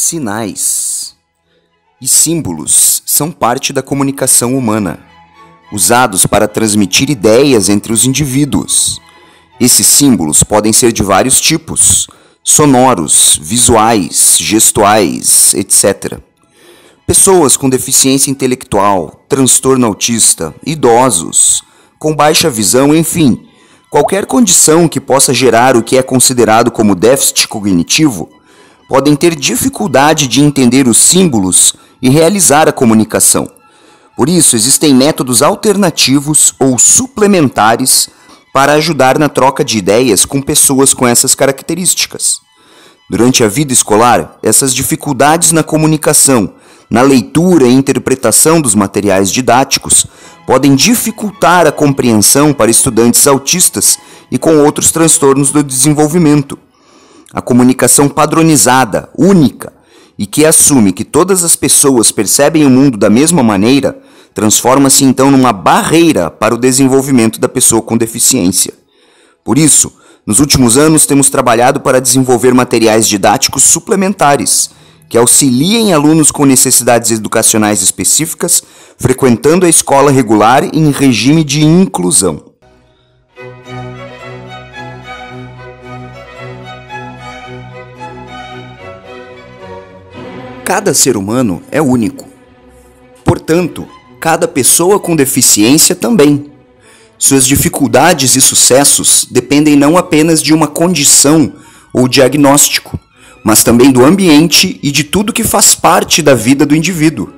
Sinais e símbolos são parte da comunicação humana, usados para transmitir ideias entre os indivíduos. Esses símbolos podem ser de vários tipos: sonoros, visuais, gestuais, etc. Pessoas com deficiência intelectual, transtorno autista, idosos, com baixa visão, enfim, qualquer condição que possa gerar o que é considerado como déficit cognitivo, podem ter dificuldade de entender os símbolos e realizar a comunicação. Por isso, existem métodos alternativos ou suplementares para ajudar na troca de ideias com pessoas com essas características. Durante a vida escolar, essas dificuldades na comunicação, na leitura e interpretação dos materiais didáticos, podem dificultar a compreensão para estudantes autistas e com outros transtornos do desenvolvimento. A comunicação padronizada, única, e que assume que todas as pessoas percebem o mundo da mesma maneira, transforma-se então numa barreira para o desenvolvimento da pessoa com deficiência. Por isso, nos últimos anos temos trabalhado para desenvolver materiais didáticos suplementares, que auxiliem alunos com necessidades educacionais específicas, frequentando a escola regular em regime de inclusão. Cada ser humano é único. Portanto, cada pessoa com deficiência também. Suas dificuldades e sucessos dependem não apenas de uma condição ou diagnóstico, mas também do ambiente e de tudo que faz parte da vida do indivíduo.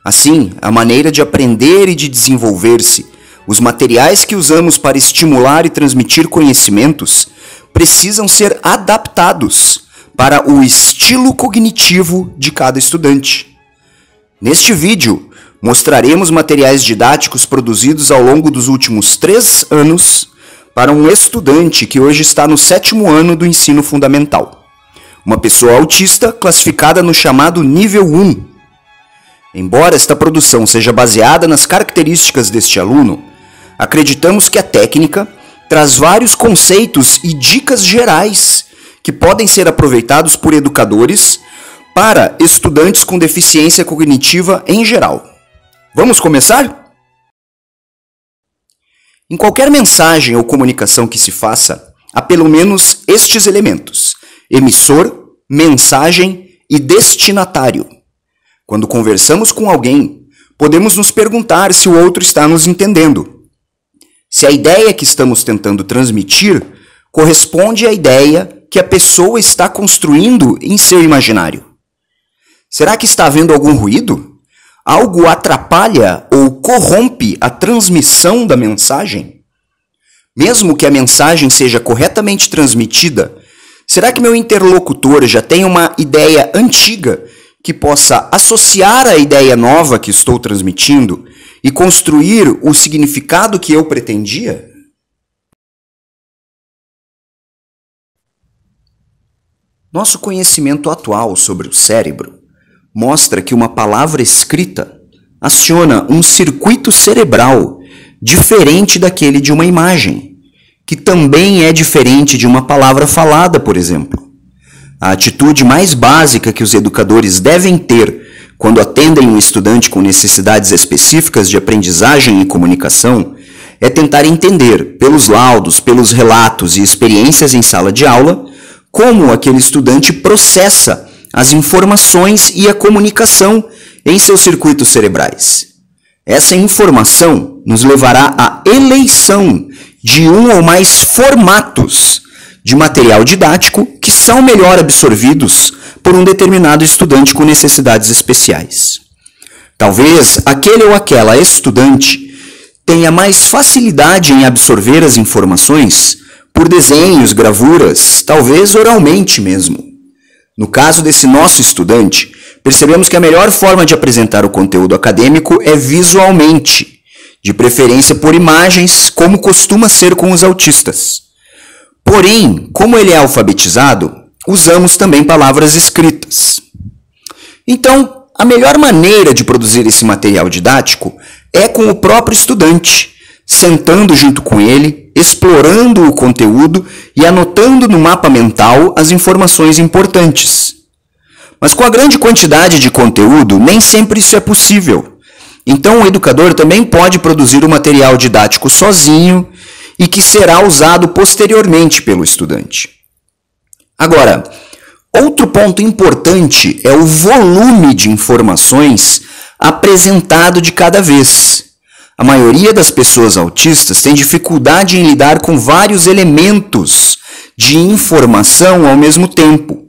Assim, a maneira de aprender e de desenvolver-se, os materiais que usamos para estimular e transmitir conhecimentos, precisam ser adaptados para o estilo cognitivo de cada estudante. Neste vídeo, mostraremos materiais didáticos produzidos ao longo dos últimos 3 anos para um estudante que hoje está no 7º ano do ensino fundamental. Uma pessoa autista classificada no chamado nível 1. Embora esta produção seja baseada nas características deste aluno, acreditamos que a técnica traz vários conceitos e dicas gerais que podem ser aproveitados por educadores para estudantes com deficiência cognitiva em geral. Vamos começar? Em qualquer mensagem ou comunicação que se faça, há pelo menos estes elementos: emissor, mensagem e destinatário. Quando conversamos com alguém, podemos nos perguntar se o outro está nos entendendo. Se a ideia que estamos tentando transmitir corresponde à ideia que a pessoa está construindo em seu imaginário. Será que está havendo algum ruído? Algo atrapalha ou corrompe a transmissão da mensagem? Mesmo que a mensagem seja corretamente transmitida, será que meu interlocutor já tem uma ideia antiga que possa associar a ideia nova que estou transmitindo e construir o significado que eu pretendia? Nosso conhecimento atual sobre o cérebro mostra que uma palavra escrita aciona um circuito cerebral diferente daquele de uma imagem, que também é diferente de uma palavra falada, por exemplo. A atitude mais básica que os educadores devem ter quando atendem um estudante com necessidades específicas de aprendizagem e comunicação é tentar entender, pelos laudos, pelos relatos e experiências em sala de aula, como aquele estudante processa as informações e a comunicação em seus circuitos cerebrais. Essa informação nos levará à eleição de um ou mais formatos de material didático que são melhor absorvidos por um determinado estudante com necessidades especiais. Talvez aquele ou aquela estudante tenha mais facilidade em absorver as informações por desenhos, gravuras, talvez oralmente mesmo. No caso desse nosso estudante, percebemos que a melhor forma de apresentar o conteúdo acadêmico é visualmente, de preferência por imagens, como costuma ser com os autistas. Porém, como ele é alfabetizado, usamos também palavras escritas. Então, a melhor maneira de produzir esse material didático é com o próprio estudante, sentando junto com ele, explorando o conteúdo e anotando no mapa mental as informações importantes. Mas com a grande quantidade de conteúdo, nem sempre isso é possível. Então o educador também pode produzir o material didático sozinho e que será usado posteriormente pelo estudante. Agora, outro ponto importante é o volume de informações apresentado de cada vez. A maioria das pessoas autistas tem dificuldade em lidar com vários elementos de informação ao mesmo tempo.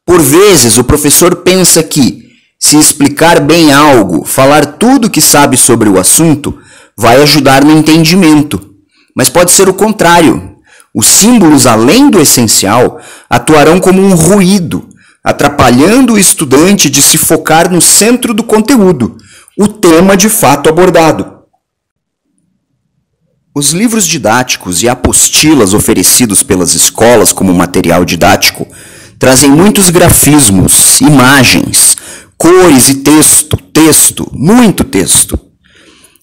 Por vezes, o professor pensa que, se explicar bem algo, falar tudo o que sabe sobre o assunto, vai ajudar no entendimento. Mas pode ser o contrário. Os símbolos, além do essencial, atuarão como um ruído, atrapalhando o estudante de se focar no centro do conteúdo, o tema de fato abordado. Os livros didáticos e apostilas oferecidos pelas escolas como material didático trazem muitos grafismos, imagens, cores e muito texto.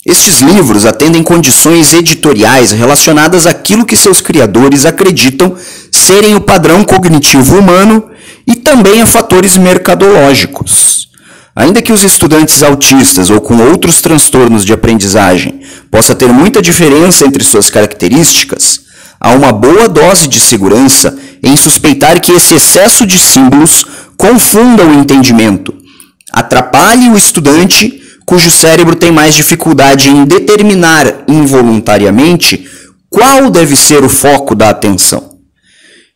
Estes livros atendem condições editoriais relacionadas àquilo que seus criadores acreditam serem o padrão cognitivo humano e também a fatores mercadológicos. Ainda que os estudantes autistas ou com outros transtornos de aprendizagem possa ter muita diferença entre suas características, há uma boa dose de segurança em suspeitar que esse excesso de símbolos confunda o entendimento, atrapalhe o estudante cujo cérebro tem mais dificuldade em determinar involuntariamente qual deve ser o foco da atenção.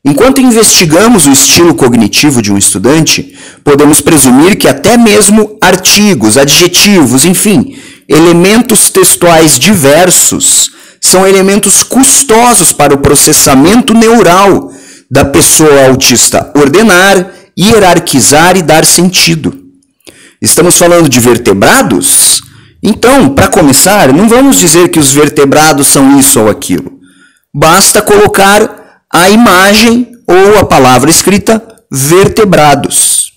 Enquanto investigamos o estilo cognitivo de um estudante, podemos presumir que até mesmo artigos, adjetivos, enfim, elementos textuais diversos são elementos custosos para o processamento neural da pessoa autista ordenar, hierarquizar e dar sentido. Estamos falando de vertebrados? Então, para começar, não vamos dizer que os vertebrados são isso ou aquilo. Basta colocar a imagem ou a palavra escrita vertebrados.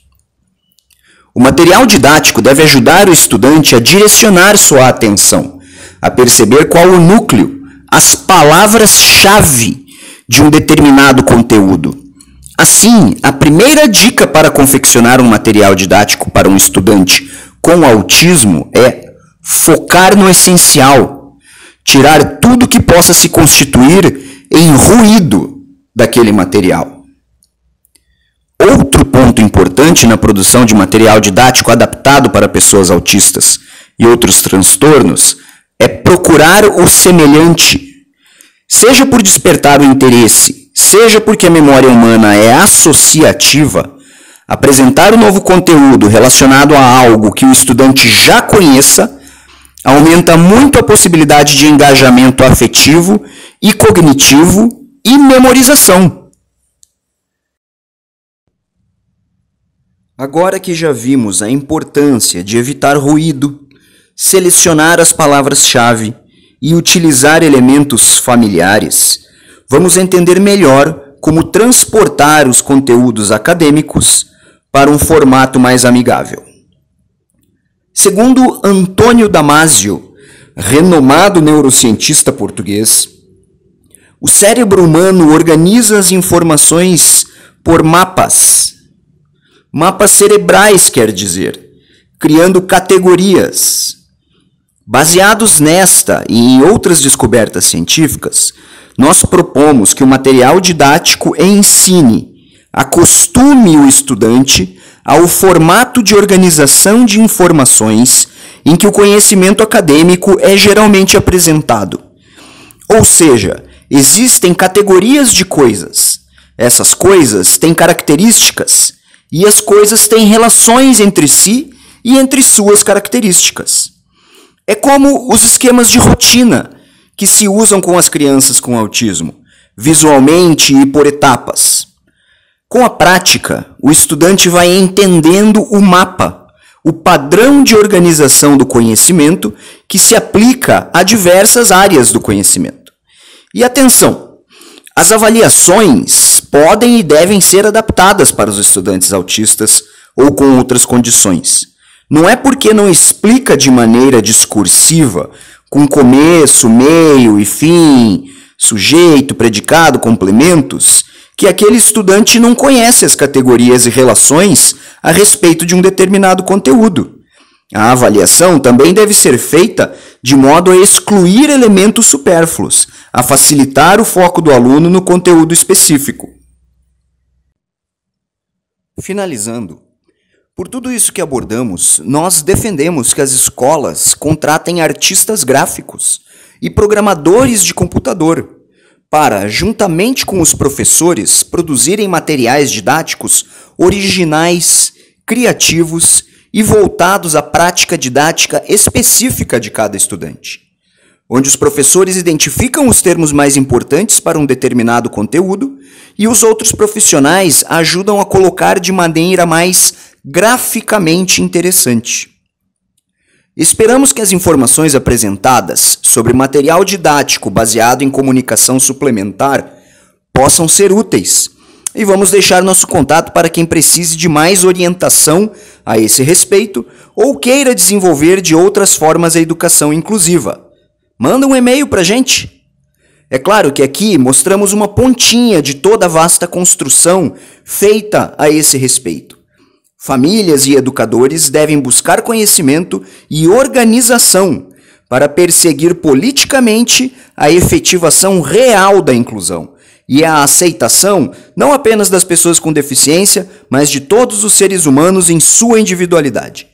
O material didático deve ajudar o estudante a direcionar sua atenção, a perceber qual o núcleo, as palavras-chave de um determinado conteúdo. Assim, a primeira dica para confeccionar um material didático para um estudante com autismo é focar no essencial, tirar tudo que possa se constituir em ruído daquele material. Outro ponto importante na produção de material didático adaptado para pessoas autistas e outros transtornos é procurar o semelhante, seja por despertar o interesse, seja porque a memória humana é associativa. Apresentar um novo conteúdo relacionado a algo que o estudante já conheça aumenta muito a possibilidade de engajamento afetivo e cognitivo e memorização. Agora que já vimos a importância de evitar ruído, selecionar as palavras-chave e utilizar elementos familiares, vamos entender melhor como transportar os conteúdos acadêmicos para um formato mais amigável. Segundo Antônio Damasio, renomado neurocientista português, o cérebro humano organiza as informações por mapas. Mapas cerebrais, quer dizer, criando categorias. Baseados nesta e em outras descobertas científicas, nós propomos que o material didático ensine, acostume o estudante ao formato de organização de informações em que o conhecimento acadêmico é geralmente apresentado. Ou seja, existem categorias de coisas. Essas coisas têm características e as coisas têm relações entre si e entre suas características. É como os esquemas de rotina que se usam com as crianças com autismo, visualmente e por etapas. Com a prática, o estudante vai entendendo o mapa, o padrão de organização do conhecimento que se aplica a diversas áreas do conhecimento. E atenção, as avaliações podem e devem ser adaptadas para os estudantes autistas ou com outras condições. Não é porque não explica de maneira discursiva, com começo, meio e fim, sujeito, predicado, complementos, que aquele estudante não conhece as categorias e relações a respeito de um determinado conteúdo. A avaliação também deve ser feita de modo a excluir elementos supérfluos, a facilitar o foco do aluno no conteúdo específico. Finalizando, por tudo isso que abordamos, nós defendemos que as escolas contratem artistas gráficos e programadores de computador para, juntamente com os professores, produzirem materiais didáticos originais, criativos e voltados à prática didática específica de cada estudante, onde os professores identificam os termos mais importantes para um determinado conteúdo e os outros profissionais ajudam a colocar de maneira mais graficamente interessante. Esperamos que as informações apresentadas sobre material didático baseado em comunicação suplementar possam ser úteis e vamos deixar nosso contato para quem precise de mais orientação a esse respeito ou queira desenvolver de outras formas a educação inclusiva. Manda um e-mail para a gente. É claro que aqui mostramos uma pontinha de toda a vasta construção feita a esse respeito. Famílias e educadores devem buscar conhecimento e organização para perseguir politicamente a efetivação real da inclusão e a aceitação não apenas das pessoas com deficiência, mas de todos os seres humanos em sua individualidade.